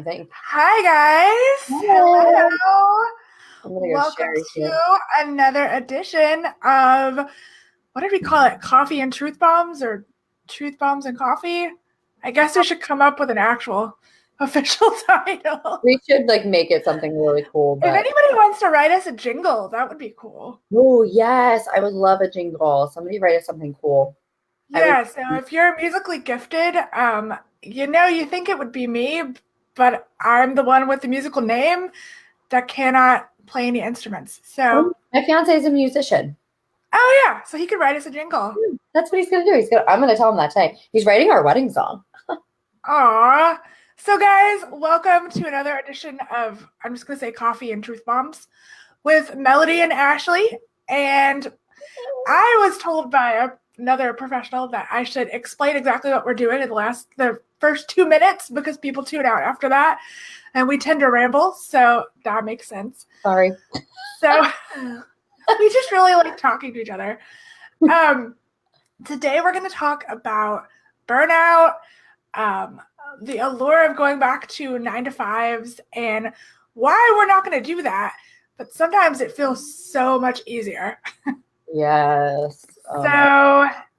Thing. Hi guys. Hello. Hello. I'm gonna go Welcome share here. to another edition of what did we call it? Coffee and Truth Bombs or Truth Bombs and Coffee? I guess we should come up with an actual official title. We should make it something really cool, If but anybody wants to write us a jingle, that would be cool. oh yes, I would love a jingle. Somebody write us something cool. I would. Yeah, so if you're musically gifted, you think it would be me, but I'm the one with the musical name that cannot play any instruments. So My fiance is a musician. oh yeah, so he could write us a jingle. That's what he's gonna do. I'm gonna tell him that today. He's writing our wedding song. Aw. So guys, welcome to another edition of, I'm just gonna say, Coffee and Truth Bombs with Melody and Ashley. And I was told by another professional that I should explain exactly what we're doing in the first 2 minutes because people tune out after that, and we tend to ramble. So that makes sense. Sorry. So we just really like talking to each other. Today we're going to talk about burnout, the allure of going back to 9 to 5s, and why we're not going to do that. But sometimes it feels so much easier. Yes.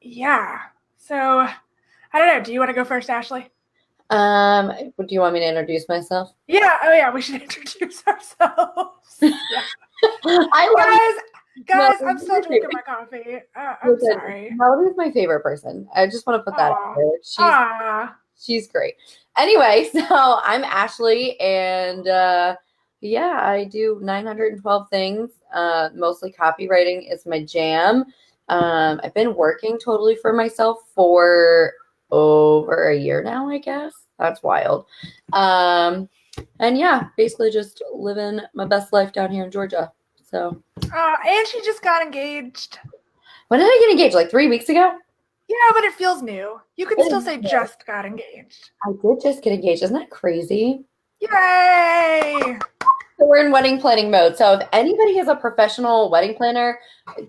Yeah. So I don't know. Do you want to go first, Ashley? Do you want me to introduce myself? Yeah. Oh yeah. We should introduce ourselves. Yeah. Guys, I'm still drinking my coffee. I'm sorry. Melody's my favorite person. I just want to put that out there. She's great. Anyway, so I'm Ashley, and yeah, I do 912 things. Mostly copywriting is my jam. I've been working totally for myself for over a year now, I guess. That's wild. And yeah, basically just living my best life down here in Georgia. So. And she just got engaged. When did I get engaged? Like 3 weeks ago? Yeah, but it feels new. You can still say just got engaged. I did just get engaged. Isn't that crazy? Yay! So we're in wedding planning mode. So if anybody is a professional wedding planner,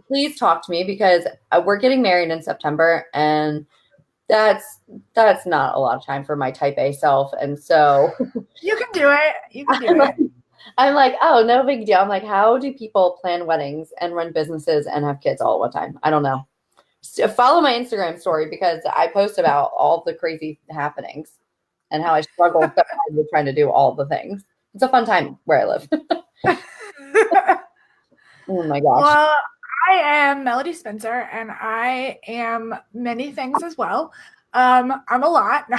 please talk to me because we're getting married in September, and that's not a lot of time for my type A self. And so you can do it. You can do it. I'm like, oh, no big deal. I'm like, how do people plan weddings and run businesses and have kids all at one time? I don't know. So follow my Instagram story because I post about all the crazy happenings and how I struggle with trying to do all the things. It's a fun time where I live. Oh my gosh. Well, I am Melody Spencer, and I am many things as well. I'm a lot. No,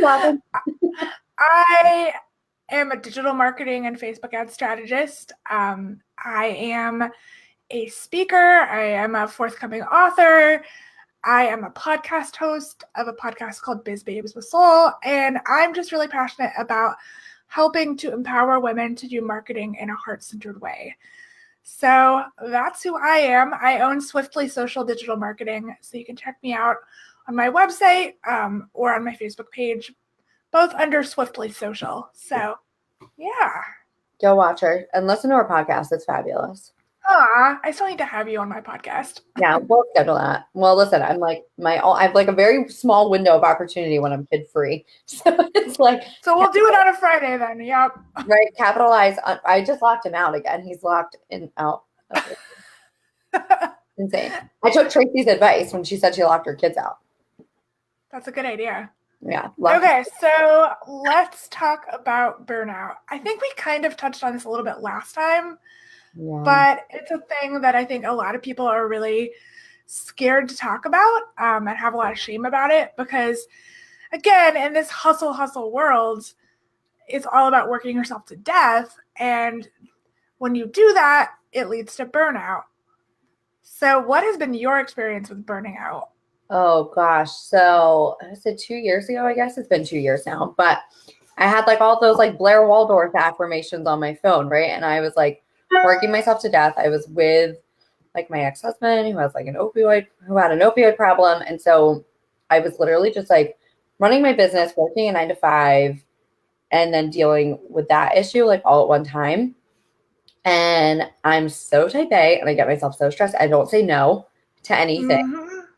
I'm I am a digital marketing and Facebook ad strategist. I am a speaker. I am a forthcoming author. I am a podcast host of a podcast called Biz Babes with Soul, and I'm just really passionate about helping to empower women to do marketing in a heart-centered way. So that's who I am. I own Swiftly Social Digital Marketing, so you can check me out on my website or on my Facebook page, both under Swiftly Social. So, yeah. Go watch her and listen to her podcast. It's fabulous. I still need to have you on my podcast. Yeah, we'll schedule that. Well, listen, I have like a very small window of opportunity when I'm kid free. So it's like. So we'll do it on a Friday then. Yep. Right. Capitalize. I just locked him out again. He's locked in out. Insane. I took Tracy's advice when she said she locked her kids out. That's a good idea. Yeah. Okay, so let's talk about burnout. I think we kind of touched on this a little bit last time. Yeah. But it's a thing that I think a lot of people are really scared to talk about and have a lot of shame about it because, again, in this hustle world, it's all about working yourself to death. And when you do that, it leads to burnout. So what has been your experience with burning out? Oh, gosh. So I said 2 years ago, I guess it's been 2 years now. But I had like all those like Blair Waldorf affirmations on my phone, right? And I was like, working myself to death. I was with like my ex-husband who had an opioid problem. And so I was literally just like running my business, working a 9 to 5, and then dealing with that issue like all at one time. And I'm so type A and I get myself so stressed. I don't say no to anything.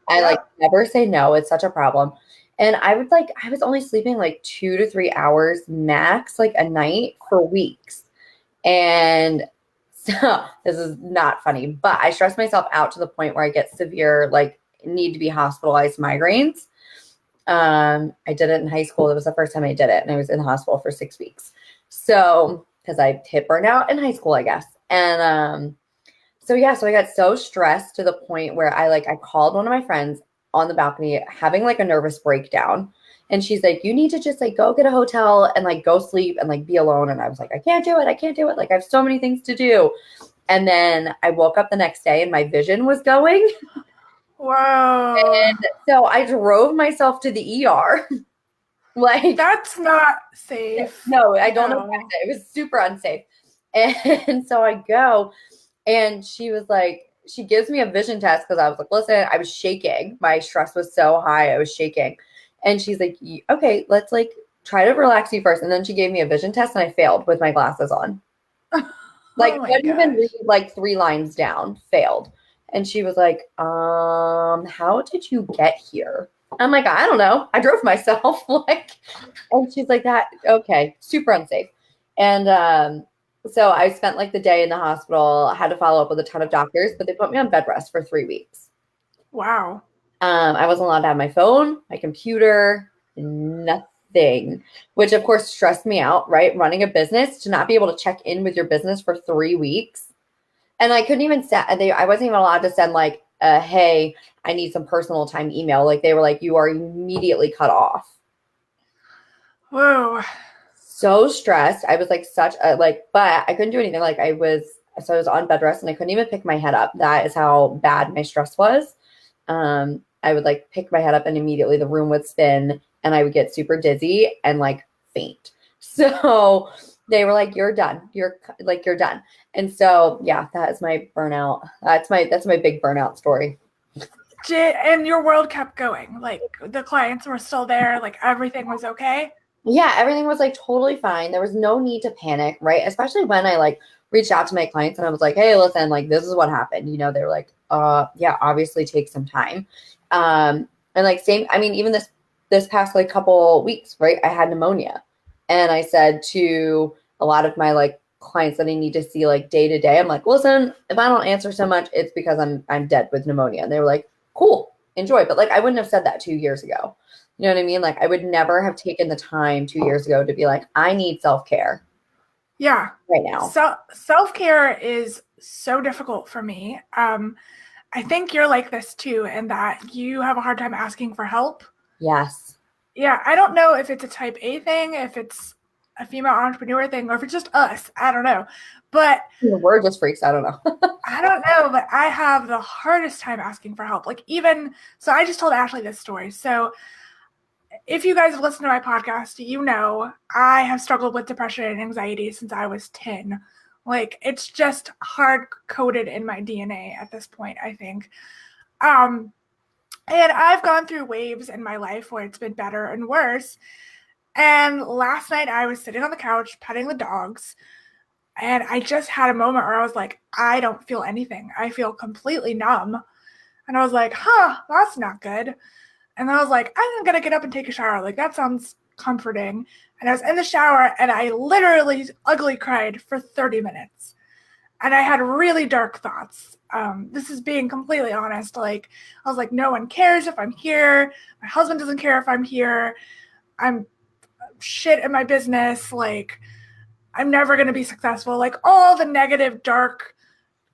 I never say no. It's such a problem. And I was only sleeping like 2 to 3 hours max, like a night for weeks. And so this is not funny, but I stress myself out to the point where I get severe, like need to be hospitalized migraines. I did it in high school. It was the first time I did it, and I was in the hospital for 6 weeks. So, because I hit burnout in high school, I guess. And so yeah, so I got so stressed to the point where I called one of my friends on the balcony having like a nervous breakdown. And she's like, you need to just like go get a hotel and like go sleep and like be alone. And I was like, I can't do it. I can't do it. Like I have so many things to do. And then I woke up the next day and my vision was going. Whoa. And so I drove myself to the ER. Like, That's not safe. no, I don't know. No. It was super unsafe. And so I go, and she was like, she gives me a vision test because I was like, listen, I was shaking. My stress was so high, I was shaking. And she's like, okay, let's like try to relax you first. And then she gave me a vision test, and I failed with my glasses on. Like, Oh my couldn't even gosh. read like 3 lines down, failed. And she was like, how did you get here? I'm like, I don't know. I drove myself. Like, and she's like, that, okay, super unsafe. And so I spent like the day in the hospital. I had to follow up with a ton of doctors, but they put me on bed rest for 3 weeks. Wow. I wasn't allowed to have my phone, my computer, nothing, which of course stressed me out, right? Running a business, to not be able to check in with your business for 3 weeks. And I couldn't even I wasn't even allowed to send like hey, I need some personal time email. Like they were like, you are immediately cut off. Whoa. So stressed. I was like such a like, but I couldn't do anything. Like I was on bed rest and I couldn't even pick my head up. That is how bad my stress was. I would like pick my head up and immediately the room would spin and I would get super dizzy and like faint. So they were like, you're done. You're done. And so, yeah, that is my burnout. That's my big burnout story. And your world kept going. Like the clients were still there. Like everything was okay. Yeah, everything was like totally fine. There was no need to panic, right? Especially when I like reached out to my clients and I was like, hey, listen, like this is what happened. You know, they were like, yeah, obviously take some time. And like same, I mean, even this past like couple weeks, right? I had pneumonia. And I said to a lot of my like clients that I need to see like day to day, I'm like, listen, if I don't answer so much, it's because I'm dead with pneumonia. And they were like, cool, enjoy. But like I wouldn't have said that 2 years ago. You know what I mean? Like I would never have taken the time 2 years ago to be like, I need self-care. Yeah. Right now. So self-care is so difficult for me. I think you're like this too, in that you have a hard time asking for help. Yes. Yeah, I don't know if it's a type A thing, if it's a female entrepreneur thing, or if it's just us. I don't know. But we're just freaks. I don't know. I don't know, but I have the hardest time asking for help. Like so I just told Ashley this story. So if you guys have listened to my podcast, you know I have struggled with depression and anxiety since I was 10. Like it's just hard coded in my DNA at this point, I think. And I've gone through waves in my life where it's been better and worse. And last night I was sitting on the couch petting the dogs, and I just had a moment where I was like, I don't feel anything. I feel completely numb. And I was like, that's not good. And I was like, I'm going to get up and take a shower. Like, that sounds comforting. And I was in the shower, and I literally ugly cried for 30 minutes. And I had really dark thoughts. This is being completely honest. Like, I was like, no one cares if I'm here. My husband doesn't care if I'm here. I'm shit in my business. Like, I'm never going to be successful. Like, all the negative, dark,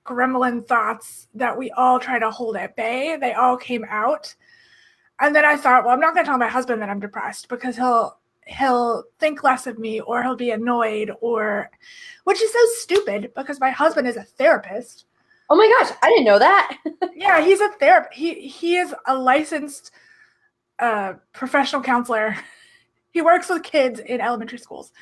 gremlin thoughts that we all try to hold at bay, they all came out. And then I thought, well, I'm not going to tell my husband that I'm depressed because he'll think less of me, or he'll be annoyed, which is so stupid because my husband is a therapist. Oh my gosh, I didn't know that. Yeah, he's a therapist. He is a licensed professional counselor. He works with kids in elementary schools.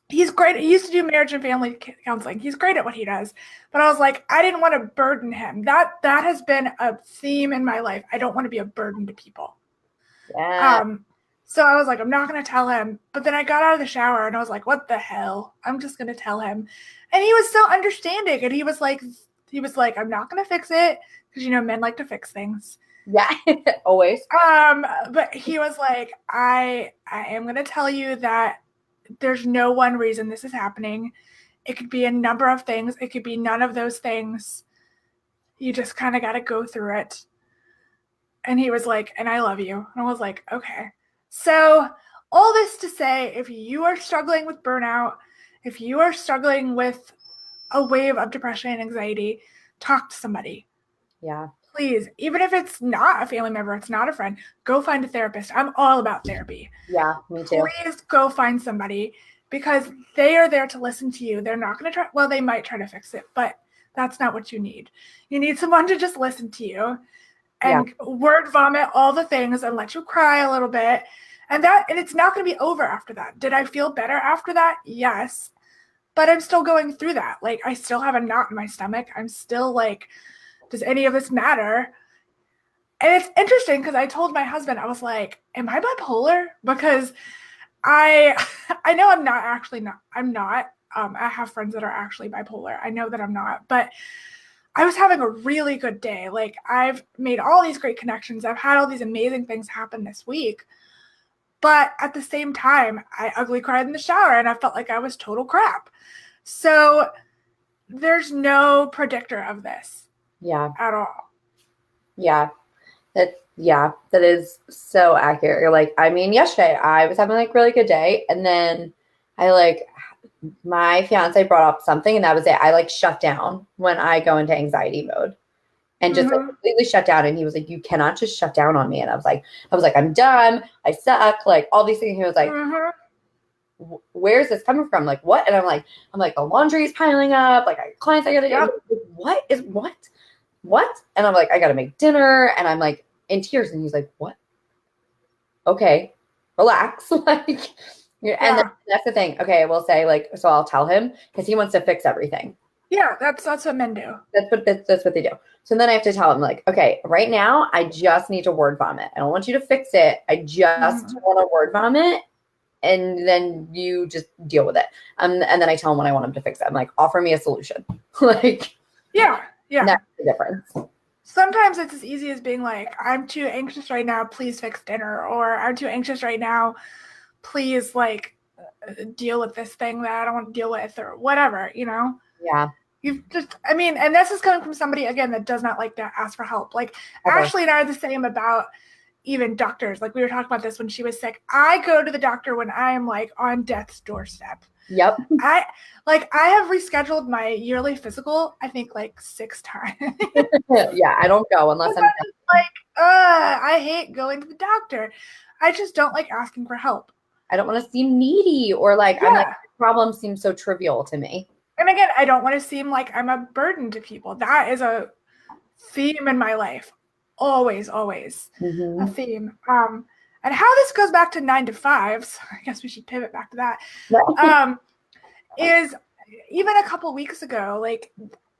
He's great. He used to do marriage and family counseling. He's great at what he does. But I was like, I didn't want to burden him. That has been a theme in my life. I don't want to be a burden to people. Yeah. So I was like, I'm not going to tell him. But then I got out of the shower and I was like, what the hell? I'm just going to tell him. And he was so understanding. And he was like, I'm not going to fix it. Because, men like to fix things. Yeah, always. But he was like, I am going to tell you that there's no one reason this is happening. It could be a number of things. It could be none of those things. You just kind of got to go through it. And he was like, and I love you. And I was like, okay. So all this to say, if you are struggling with burnout, if you are struggling with a wave of depression and anxiety, talk to somebody. Yeah. Please, even if it's not a family member, it's not a friend, go find a therapist. I'm all about therapy. Yeah, me too. Please go find somebody because they are there to listen to you. They're not going to try, well, they might try to fix it, but that's not what you need. You need someone to just listen to you and word vomit all the things and let you cry a little bit. And it's not going to be over after that. Did I feel better after that? Yes. But I'm still going through that. Like, I still have a knot in my stomach. I'm still like, does any of this matter? And it's interesting because I told my husband, I was like, am I bipolar? Because I know I'm not. I have friends that are actually bipolar. I know that I'm not, but I was having a really good day. Like, I've made all these great connections. I've had all these amazing things happen this week. But at the same time, I ugly cried in the shower and I felt like I was total crap. So there's no predictor of this. Yeah. At all. Yeah. That is so accurate. You're like, I mean, yesterday I was having like a really good day, and then my fiance brought up something, and that was it. I like shut down when I go into anxiety mode and just like completely shut down. And he was like, you cannot just shut down on me. And I was like, I'm done. I suck. Like all these things. He was like, where's this coming from? Like, what? And I'm like, the laundry is piling up. Like, I have clients I gotta do. What? And I'm like, I gotta make dinner. And I'm like in tears. And he's like, what? Okay, relax. Like, and that's the thing. Okay, I will say, like, so I'll tell him because he wants to fix everything. Yeah, that's what men do. That's what they do. So then I have to tell him, like, okay, right now I just need to word vomit. I don't want you to fix it. I just want to word vomit, and then you just deal with it. And then I tell him when I want him to fix it. I'm like, offer me a solution. Like, yeah, that's the difference. Sometimes it's as easy as being like, I'm too anxious right now, please fix dinner, or I'm too anxious right now, please like deal with this thing that I don't want to deal with, or whatever, you know? Yeah. And this is coming from somebody, again, that does not like to ask for help. Like, Ashley and I are the same about even doctors. Like, we were talking about this when she was sick. I go to the doctor when I am like on death's doorstep. Yep. I have rescheduled my yearly physical, I think like 6 times. Yeah, I don't go unless I'm like, I hate going to the doctor. I just don't like asking for help. I don't want to seem needy or like I'm like, problems seem so trivial to me. And again, I don't want to seem like I'm a burden to people. That is a theme in my life. Always a theme. And how this goes back to 9 to 5s, I guess we should pivot back to that, is even a couple weeks ago, like,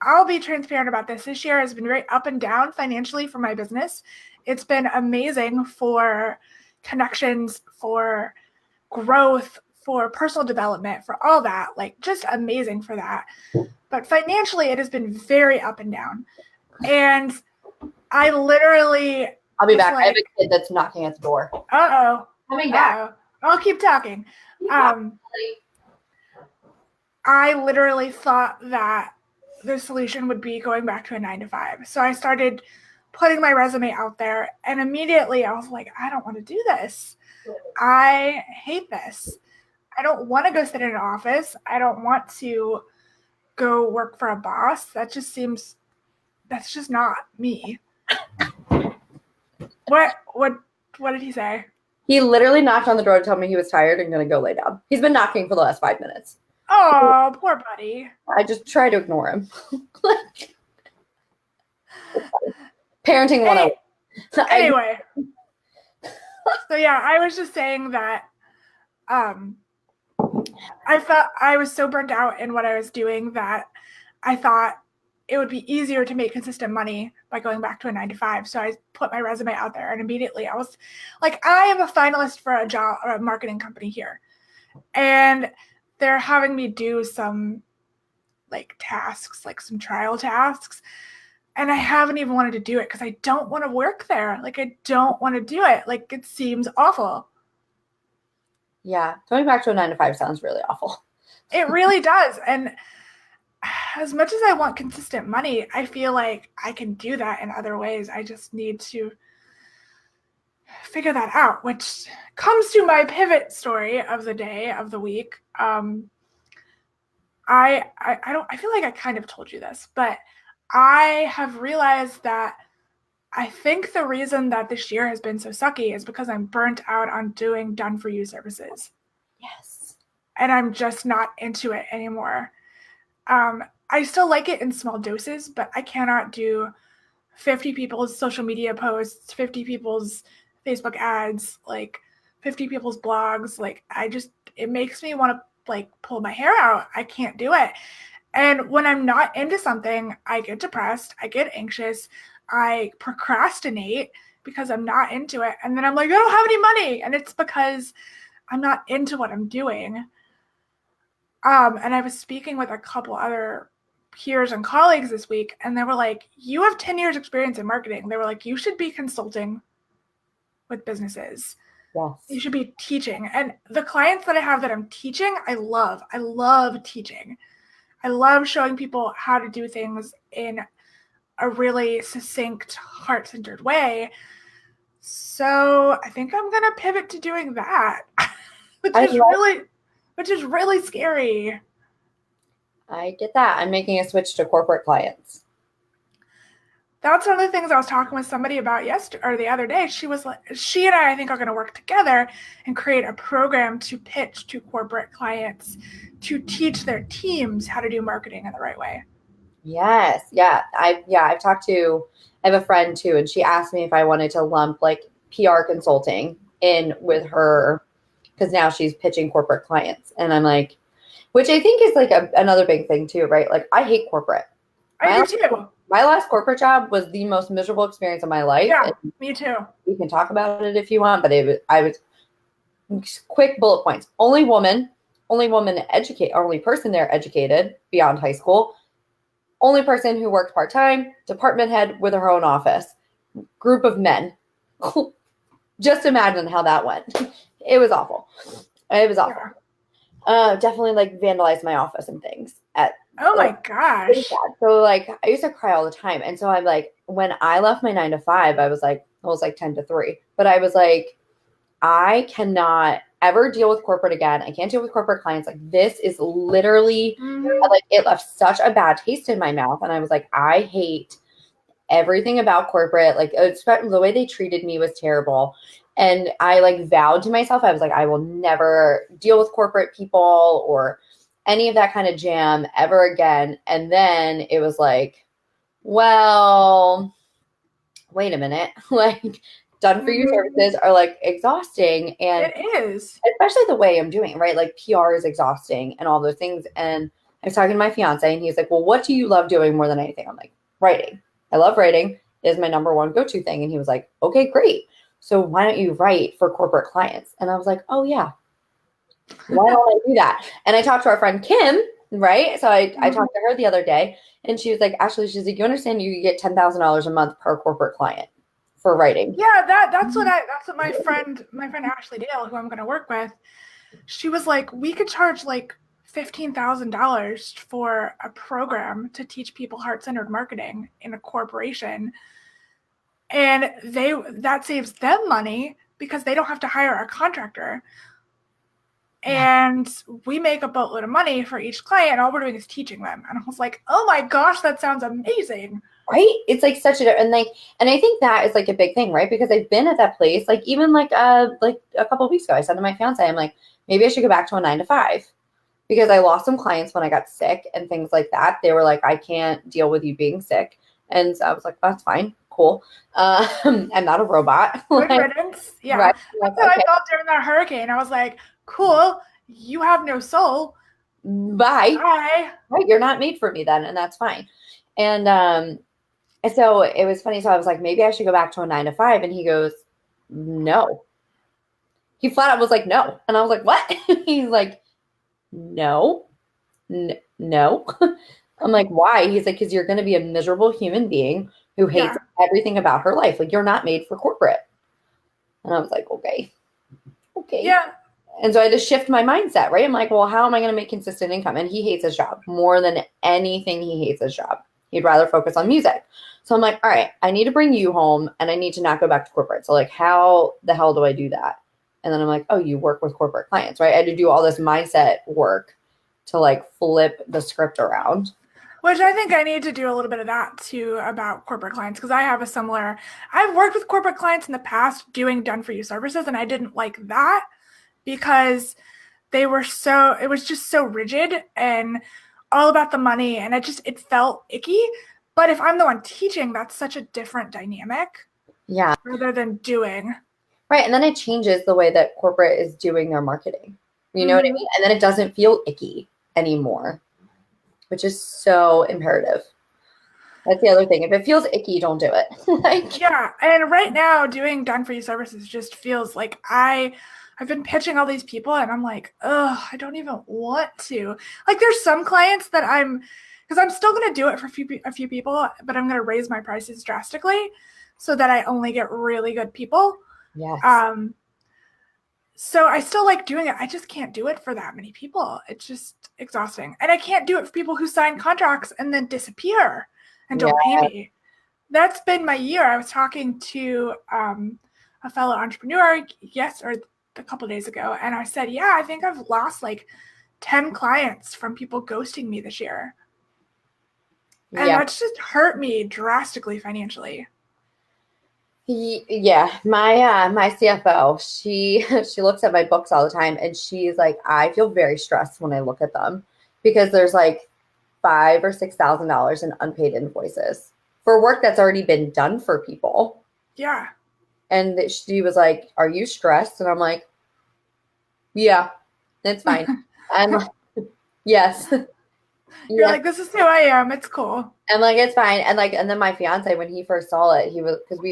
I'll be transparent about this. This year has been very up and down financially for my business. It's been amazing for connections, for growth, for personal development, for all that, like, just amazing for that. But financially, it has been very up and down. And I literally... I'll be back. Like, I have a kid that's knocking at the door. Coming back. I'll keep talking. I literally thought that the solution would be going back to a 9 to 5. So I started putting my resume out there, and immediately I was like, I don't want to do this. I hate this. I don't want to go sit in an office. I don't want to go work for a boss. That's just not me. What did he say? He literally knocked on the door to tell me he was tired and going to go lay down. He's been knocking for the last 5 minutes. Oh, poor buddy. I just try to ignore him. Parenting 101. Anyway. So yeah, I was just saying that I felt I was so burnt out in what I was doing that I thought it would be easier to make consistent money by going back to a 9 to 5. So I put my resume out there, and immediately I was like, I am a finalist for a job or a marketing company here. And they're having me do some like tasks, like some trial tasks. And I haven't even wanted to do it because I don't want to work there. Like, I don't want to do it. Like, it seems awful. Yeah. Going back to a 9 to 5 sounds really awful. It really does. And as much as I want consistent money, I feel like I can do that in other ways. I just need to figure that out, which comes to my pivot story of the day, of the week. I feel like I kind of told you this, but I have realized that I think the reason that this year has been so sucky is because I'm burnt out on doing done for you services. Yes. And I'm just not into it anymore. I still like it in small doses, but I cannot do 50 people's social media posts, 50 people's Facebook ads, like 50 people's blogs. Like, it makes me want to like pull my hair out. I can't do it. And when I'm not into something, I get depressed, I get anxious, I procrastinate because I'm not into it. And then I'm like, I don't have any money. And it's because I'm not into what I'm doing. And I was speaking with a couple other peers and colleagues this week, and they were like, you have 10 years experience in marketing. They were like, you should be consulting with businesses. Yes. You should be teaching. And the clients that I have that I'm teaching, I love teaching. I love showing people how to do things in a really succinct, heart-centered way. So I think I'm gonna pivot to doing that, which is really scary. I get that. I'm making a switch to corporate clients. That's one of the things I was talking with somebody about yesterday or the other day. She was like, she and I think are going to work together and create a program to pitch to corporate clients to teach their teams how to do marketing in the right way. Yes. Yeah. I've talked to, I have a friend too, and she asked me if I wanted to lump like PR consulting in with her because now she's pitching corporate clients. And I'm like, which I think is like another big thing too, right? Like I hate corporate. I do too. My last corporate job was the most miserable experience of my life. Yeah, me too. We can talk about it if you want, but I was quick bullet points. Only person there educated beyond high school. Only person who worked part-time, department head with her own office. Group of men. Just imagine how that went. It was awful. Definitely like vandalized my office and things oh my gosh. So like I used to cry all the time. And so I'm like, when I left my 9 to 5, I was like 10 to 3. But I was like, I cannot ever deal with corporate again. I can't deal with corporate clients. Like this is literally like it left such a bad taste in my mouth. And I was like, I hate everything about corporate. Like the way they treated me was terrible. And I like vowed to myself, I was like, I will never deal with corporate people or any of that kind of jam ever again. And then it was like, well, wait a minute. Like done for you services are like exhausting. And it is. Especially the way I'm doing it, right? Like PR is exhausting and all those things. And I was talking to my fiance and he's like, well, what do you love doing more than anything? I'm like, writing. I love writing. It is my number one go-to thing. And he was like, okay, great. So why don't you write for corporate clients? And I was like, oh yeah, why don't I do that? And I talked to our friend Kim, right? So I talked to her the other day and she was like, Ashley, she's like, you understand you get $10,000 a month per corporate client for writing. Yeah, that's what my friend Ashley Dale, who I'm going to work with, she was like, we could charge like $15,000 for a program to teach people heart-centered marketing in a corporation. And that saves them money because they don't have to hire a contractor. And we make a boatload of money for each client, and all we're doing is teaching them. And I was like, oh my gosh, that sounds amazing. Right? It's like such and I think that is like a big thing, right? Because I've been at that place, like even like a couple of weeks ago, I said to my fiance, I'm like, maybe I should go back to a 9 to 5 because I lost some clients when I got sick and things like that. They were like, I can't deal with you being sick. And so I was like, that's fine. Cool. I'm not a robot. Good riddance. Yeah. Right. That's how I felt during that hurricane. I was like, cool. You have no soul. Bye. Right. You're not made for me then. And that's fine. And so it was funny. So I was like, maybe I should go back to a 9 to 5. And he goes, no. He flat out was like, no. And I was like, what? He's like, no. I'm like, why? He's like, because you're going to be a miserable human being who hates Yeah. everything about her life. Like, you're not made for corporate. And I was like, okay, okay. Yeah. And so I had to shift my mindset, right? I'm like, well, how am I going to make consistent income? And he hates his job more than anything. He hates his job. He'd rather focus on music. So I'm like, all right, I need to bring you home and I need to not go back to corporate. So like, how the hell do I do that? And then I'm like, oh, you work with corporate clients, right? I had to do all this mindset work to like flip the script around. Which I think I need to do a little bit of that too about corporate clients because I have a similar, I've worked with corporate clients in the past doing done for you services and I didn't like that because it was just so rigid and all about the money and it felt icky. But if I'm the one teaching, that's such a different dynamic Yeah. rather than doing. Right. And then it changes the way that corporate is doing their marketing. You know what I Mhm. mean? And then it doesn't feel icky anymore, which is so imperative. That's the other thing. If it feels icky, don't do it. Like, Yeah, and right now doing done for you services just feels like I've been pitching all these people and I'm like, oh, I don't even want to. Like there's some clients that because I'm still gonna do it for a few people, but I'm gonna raise my prices drastically so that I only get really good people. yes. Um, so I still like doing it. I just can't do it for that many people. It's just exhausting. And I can't do it for people who sign contracts and then disappear and Yeah. don't pay me. That's been my year. I was talking to a fellow entrepreneur or a couple of days ago, and I said, "Yeah, I think I've lost like 10 clients from people ghosting me this year, and Yeah. that's just hurt me drastically financially." Yeah, my CFO, she looks at my books all the time and she's like, I feel very stressed when I look at them because there's like $5,000 or $6,000 in unpaid invoices for work that's already been done for people. Yeah, And she was like, "Are you stressed?" And I'm like, "Yeah, it's fine." I'm like, "Yes, you're yes." like, "This is who I am. It's cool." I'm like, "It's fine." And then my fiance, when he first saw it, he was because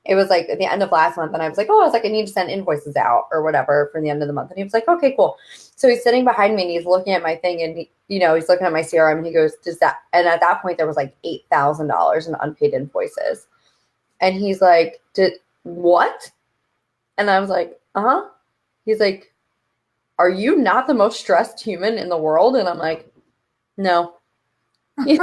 it was like at the end of last month, and I was like, "Oh, I was like, I need to send invoices out or whatever for the end of the month." And he was like, "Okay, cool." So he's sitting behind me and he's looking at my thing, and he's looking at my CRM, and he goes, "Does that?" And at that point, there was like $8,000 in unpaid invoices, and he's like, "Did what?" And I was like, "Uh-huh." He's like, "Are you not the most stressed human in the world?" And I'm like, "No." He's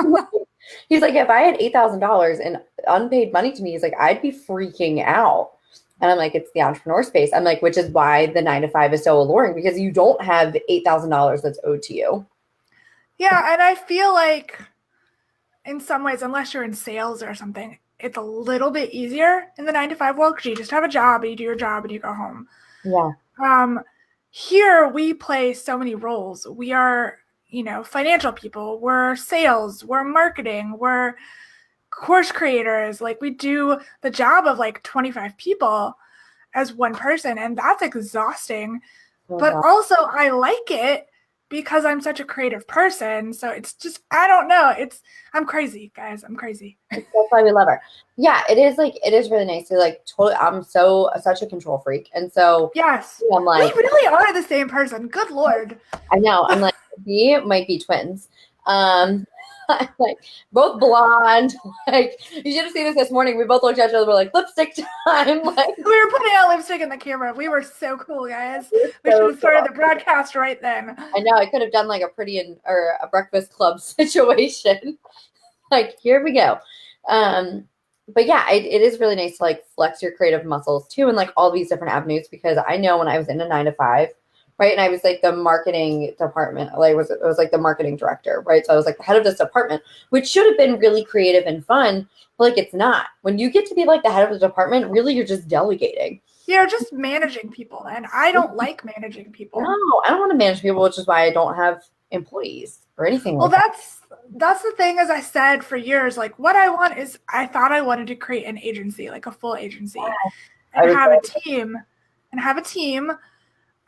like, "If I had $8,000 in unpaid money to me, he's like, I'd be freaking out." And I'm like, "It's the entrepreneur space." I'm like, which is why the 9 to 5 is so alluring because you don't have $8,000 that's owed to you. Yeah, and I feel like in some ways, unless you're in sales or something, it's a little bit easier in the 9 to 5 world because you just have a job and you do your job and you go home. Yeah. Um, Here we play so many roles. We are, financial people, we're sales, we're marketing, we're course creators. Like we do the job of like 25 people as one person, and that's exhausting. But So also I like it because I'm such a creative person. So it's just I don't know. I'm crazy, guys. I'm crazy. that's why we love her. Yeah, it is really nice to like totally. I'm such a control freak, and so Yes. I'm We like, really are the same person. Good Lord. I know. I'm like, we might be twins. Um, like both blonde. Like you should have seen us this morning. We both looked at each other. We're like lipstick time. Like We were putting out lipstick in the camera. We were so cool, guys. We should so have started cool. the broadcast right then. I know. I could have done like a or a Breakfast Club situation. Like here we go. Um, but yeah, it is really nice to like flex your creative muscles too, and like all these different avenues because I know when I was in a 9 to 5. Right. And I was like the marketing department, like it was like the marketing director, right? So I was like the head of this department, which should have been really creative and fun, but like it's not. When you get to be like the head of the department, really you're just delegating. You're just managing people, and I don't like managing No, people. I don't want to manage people, which is why I don't have employees or anything Well, like that. that's the thing, as I said for years, like what I want is I thought I wanted to create an agency, like a full agency, I and was have a team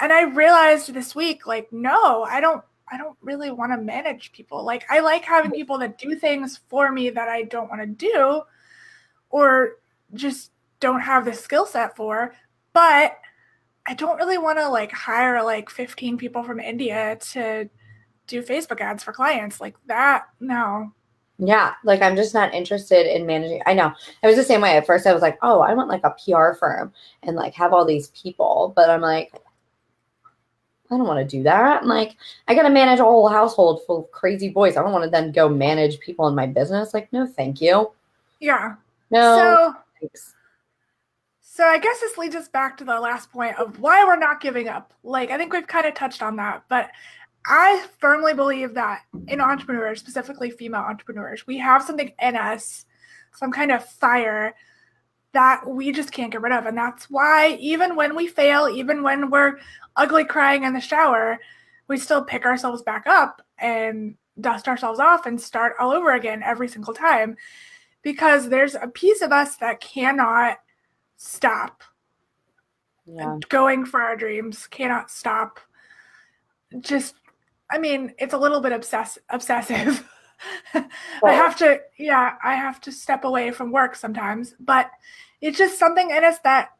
and I realized this week, like, no, I don't really want to manage people. Like I like having people that do things for me that I don't want to do or just don't have the skill set for, but I don't really want to like hire like 15 people from India to do Facebook ads for clients like that. No. Yeah, like I'm just not interested in managing. I know. I was the same way. At first I was like, oh, I want like a PR firm and like have all these people. But I'm like, I don't want to do that. I'm like, I got to manage a whole household full of crazy boys. I don't want to then go manage people in my business. Like, no, thank you. Yeah. No, So thanks. So I guess this leads us back to the last point of why we're not giving up. Like, I think we've kind of touched on that, but I firmly believe that in entrepreneurs, specifically female entrepreneurs, we have something in us, some kind of fire that we just can't get rid of. And that's why even when we fail, even when we're ugly crying in the shower, we still pick ourselves back up and dust ourselves off and start all over again every single time. Because there's a piece of us that cannot stop going for our dreams, cannot stop. Just, I mean, it's a little bit obsessive. I have to step away from work sometimes, but it's just something in us that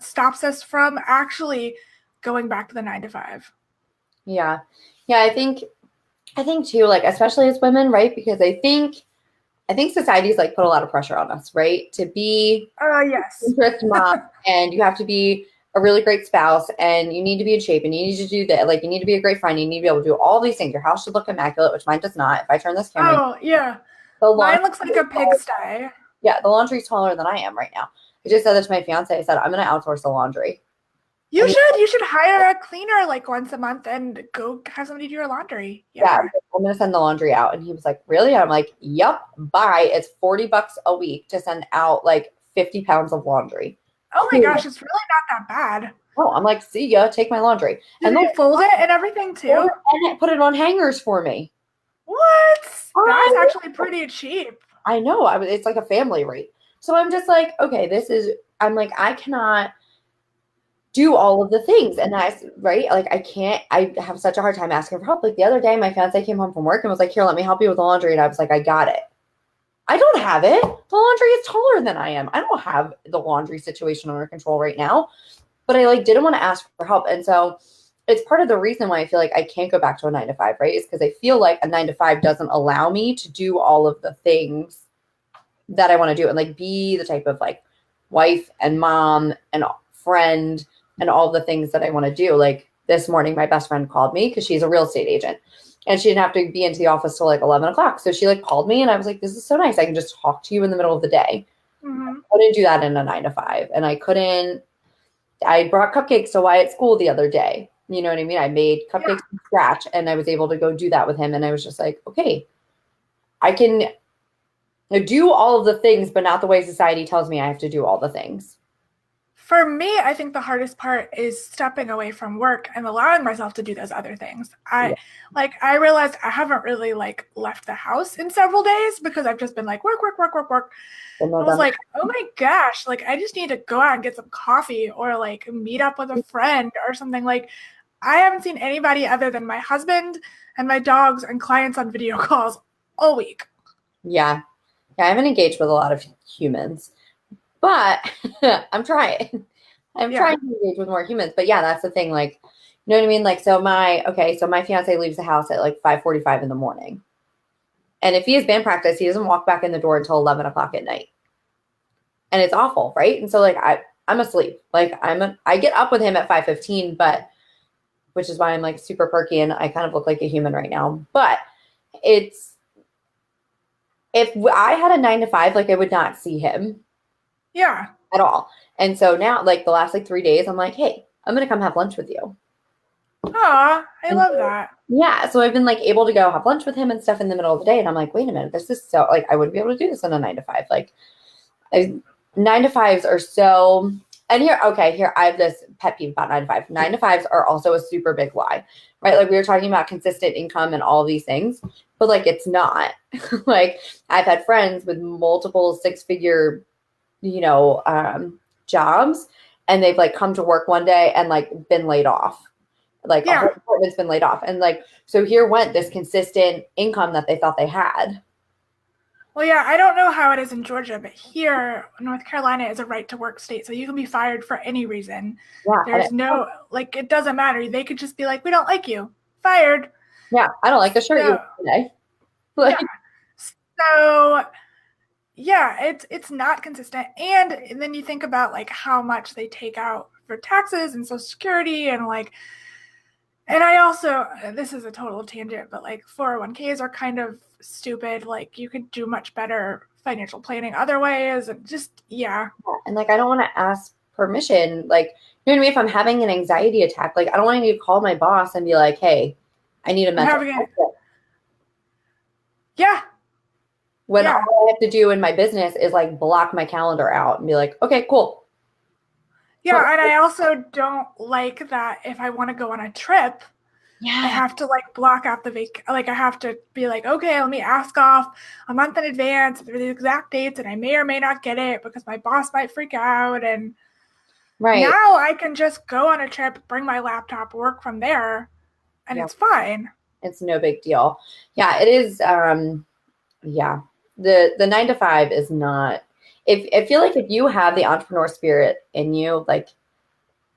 stops us from actually going back to the 9 to 5. Yeah. Yeah, I think too, like especially as women, right? Because I think society's like put a lot of pressure on us, right? To be Yes. interest mom and you have to be a really great spouse and you need to be in shape and you need to do that. Like you need to be a great friend. You need to be able to do all these things. Your house should look immaculate, which mine does not. If I turn this camera, Oh, yeah. Mine looks like a pigsty. Yeah, the laundry's taller than I am right now. I just said that to my fiance. I said, I'm going to outsource the laundry. You should hire a cleaner like once a month and go have somebody do your laundry. Yeah, I'm going to send the laundry out. And he was like, really? I'm like, yep, bye. It's $40 a week to send out like 50 pounds of laundry. Oh my gosh, it's really not that bad. Oh, I'm like, see ya, take my laundry. And they fold it and everything too? And put it on hangers for me. What? That's actually pretty cheap. I know. It's like a family rate. So I'm just like, okay, I'm like, I cannot do all of the things. And that's right. Like I have such a hard time asking for help. Like the other day, my fiance came home from work and was like, here, let me help you with the laundry. And I was like, I got it. I don't have it. The laundry is taller than I am. I don't have the laundry situation under control right now, but I like didn't want to ask for help. And so it's part of the reason why I feel like I can't go back to a 9 to 5, right? Is because I feel like a 9 to 5 doesn't allow me to do all of the things that I want to do and like be the type of like wife and mom and friend and all the things that I want to do. Like this morning, my best friend called me because she's a real estate agent and she didn't have to be into the office till like 11 o'clock. So she like called me and I was like, this is so nice. I can just talk to you in the middle of the day. Mm-hmm. I couldn't do that in a 9 to 5. And I brought cupcakes to Wyatt's school the other day. You know what I mean? I made cupcakes from scratch and I was able to go do that with him. And I was just like, okay, I can do all of the things, but not the way society tells me I have to do all the things. For me, I think the hardest part is stepping away from work and allowing myself to do those other things. I realized I haven't really like left the house in several days because I've just been like work. I was like, oh my gosh, like I just need to go out and get some coffee or like meet up with a friend or something. Like I haven't seen anybody other than my husband and my dogs and clients on video calls all week. Yeah. Yeah, I haven't engaged with a lot of humans, but I'm trying. I'm trying to engage with more humans. But yeah, that's the thing. Like, you know what I mean? Like, so my fiance leaves the house at like 5:45 in the morning. And if he has band practice, he doesn't walk back in the door until 11 o'clock at night. And it's awful, right? And so like I'm asleep. Like I get up with him at 5:15, but which is why I'm like super perky and I kind of look like a human right now. But if I had a 9 to 5, like I would not see him. Yeah. At all. And so now, like the last like 3 days, I'm like, hey, I'm gonna come have lunch with you. Aw, I love that. Yeah. So I've been like able to go have lunch with him and stuff in the middle of the day. And I'm like, wait a minute, this is so like I wouldn't be able to do this in a 9 to 5. Like 9 to 5s are so here I have this pet peeve about 9 to 5. 9 to 5s are also a super big lie, right? Like we were talking about consistent income and all these things, but like it's not. Like I've had friends with multiple 6-figure jobs and they've like come to work one day and like been laid off. Like a whole department's been laid off. And like, so here went this consistent income that they thought they had. Well, yeah, I don't know how it is in Georgia, but here, North Carolina is a right to work state. So you can be fired for any reason. Yeah, there's no, like, it doesn't matter. They could just be like, we don't like you. Fired. Yeah, I don't like the shirt you So, wore today. yeah. Like, So, yeah, it's not consistent. And then you think about like how much they take out for taxes and Social Security and like, and I also, this is a total tangent, but like 401ks are kind of stupid. Like you could do much better financial planning other ways and just, yeah. and like I don't want to ask permission. Like, you know what I mean? If I'm having an anxiety attack, like I don't want to need to call my boss and be like, hey, I need a I'm mental having health it. day. Yeah. When all Yeah. I have to do in my business is like block my calendar out and be like, okay, cool. But Yeah. And I also don't like that if I want to go on a trip, I yeah, have to like block out the like I have to be like, okay, let me ask off a month in advance for the exact dates, and I may or may not get it because my boss might freak out. And right. now I can just go on a trip, bring my laptop, work from there, and Yeah, it's fine. it's no big deal. Yeah, it is. Yeah, the 9 to 5 is not. If I feel like if you have the entrepreneur spirit in you, like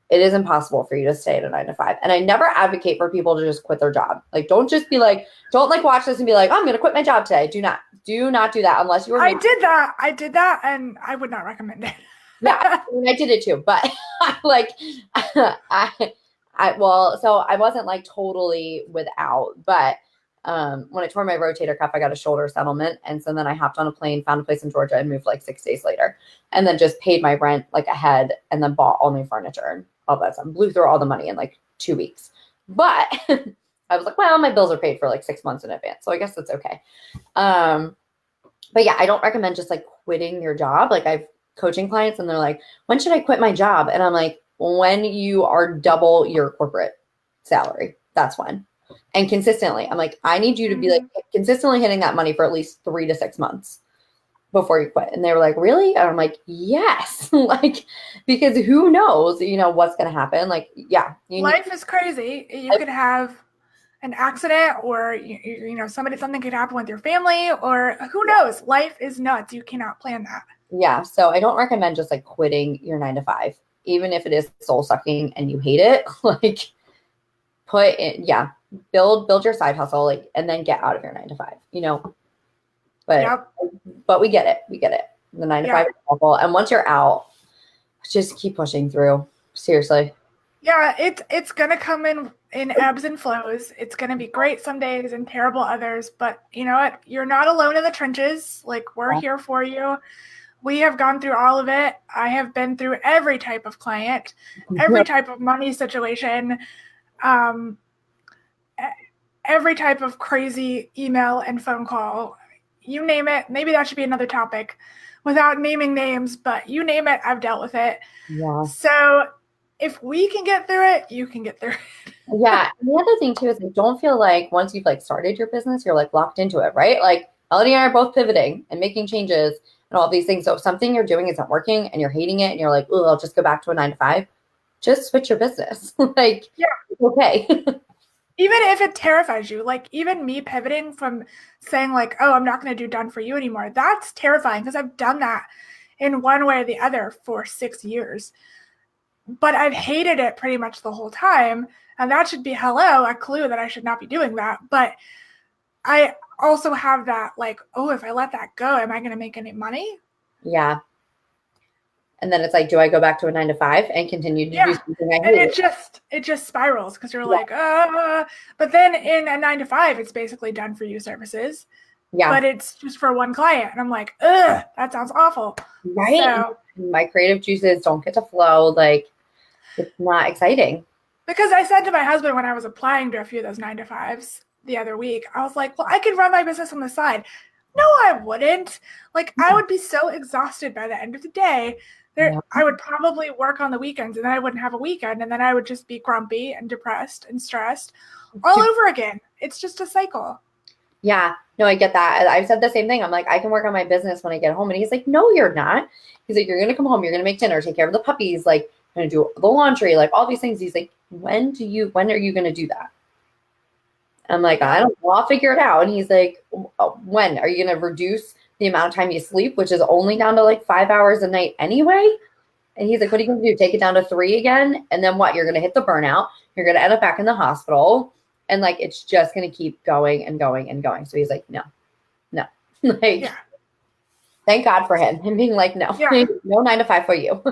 it is impossible for you to stay at a 9 to 5. And I never advocate for people to just quit their job. Like, don't just be like, don't like watch this and be like, oh, I'm going to quit my job today. Do not do that unless you are. I did that. I did that, and I would not recommend it. Yeah, I mean, I did it too, but like, well, so I wasn't like totally without, but when I tore my rotator cuff, I got a shoulder settlement, and so then I hopped on a plane, found a place in Georgia, and moved like 6 days later, and then just paid my rent like ahead, and then bought all new furniture and all that stuff. Blew through all the money in like 2 weeks, but I was like, well, my bills are paid for like 6 months in advance, so I guess that's okay. But yeah, I don't recommend just like quitting your job. Like I've coaching clients and they're like, when should I quit my job? And I'm like, when you are double your corporate salary, that's when. And consistently, I'm like, I need you to be like consistently hitting that money for at least 3 to 6 months before you quit. And they were like, really? And I'm like, yes. Like, because who knows, what's going to happen. Like, yeah. Life is crazy. You could have an accident, or something could happen with your family, or who knows. Life is nuts. You cannot plan that. Yeah. So I don't recommend just like quitting your 9 to 5, even if it is soul sucking and you hate it. Like put in, yeah, build your side hustle, like, and then get out of your 9 to 5, but, Yep. but we get it. We get it. The 9 to 5 is awful. And once you're out, just keep pushing through. Seriously. Yeah, it's gonna come in ebbs and flows. It's gonna be great some days and terrible others, but you know what? You're not alone in the trenches. Like we're here for you. We have gone through all of it. I have been through every type of client, every type of money situation, um, every type of crazy email and phone call. You name it. Maybe that should be another topic without naming names, but you name it, I've dealt with it. Yeah. So if we can get through it, you can get through it. Yeah. And the other thing too is like, don't feel like once you've like started your business, you're like locked into it, right? Like Melody and I are both pivoting and making changes and all these things. So if something you're doing isn't working and you're hating it and you're like, oh, I'll just go back to a 9 to 5, just switch your business. Like, yeah, okay. Even if it terrifies you, like even me pivoting from saying like, oh, I'm not going to do done for you anymore. That's terrifying because I've done that in one way or the other for 6 years. But I've hated it pretty much the whole time. And that should be a clue that I should not be doing that. But I also have that like, oh, if I let that go, am I going to make any money? Yeah. And then it's like, do I go back to a 9 to 5 and continue to do something I hate? And it just spirals because you're like, but then in a 9 to 5, it's basically done for you services. Yeah. But it's just for one client. And I'm like, ugh, that sounds awful. Right. So, my creative juices don't get to flow. Like, it's not exciting. Because I said to my husband when I was applying to a few of those 9 to 5s the other week, I was like, well, I could run my business on the side. No, I wouldn't. Like, I would be so exhausted by the end of the day. I would probably work on the weekends and then I wouldn't have a weekend. And then I would just be grumpy and depressed and stressed all over again. It's just a cycle. Yeah, no, I get that. I've said the same thing. I'm like, I can work on my business when I get home. And he's like, no, you're not. He's like, you're going to come home. You're going to make dinner, take care of the puppies, like, going to do the laundry, like all these things. He's like, when are you going to do that? I'm like, I don't know. I'll figure it out. And he's like, when are you going to reduce the amount of time you sleep, which is only down to like 5 hours a night anyway? And he's like, what are you going to do? Take it down to 3 again? And then what? You're going to hit the burnout. You're going to end up back in the hospital. And like, it's just going to keep going and going and going. So he's like, no. Like, Yeah. thank God for him. Him being like, no, Yeah. no 9 to 5 for you.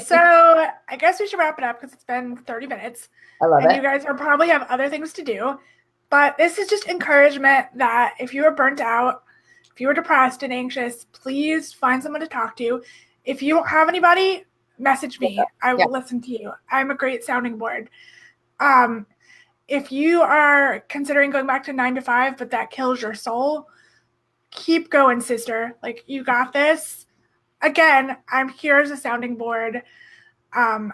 So I guess we should wrap it up because it's been 30 minutes. I love and it. you guys will probably have other things to do. But this is just encouragement that if you are burnt out, if you are depressed and anxious, please find someone to talk to. If you don't have anybody, message me. I will listen to you. I'm a great sounding board. If you are considering going back to 9 to 5, but that kills your soul, keep going, sister. Like, you got this. Again, I'm here as a sounding board. I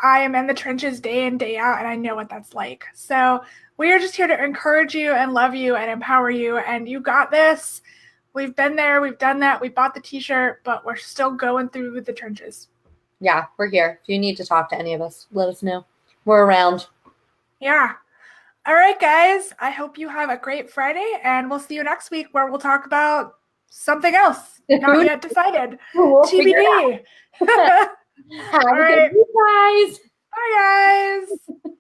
am in the trenches day in, day out, and I know what that's like. So we are just here to encourage you and love you and empower you, and you got this. We've been there. We've done that. We bought the t-shirt, but we're still going through the trenches. Yeah, we're here. If you need to talk to any of us, let us know. We're around. Yeah. All right, guys. I hope you have a great Friday, and we'll see you next week where we'll talk about something else. Not yet decided. We'll TBD. Have a good week, guys. Bye, guys.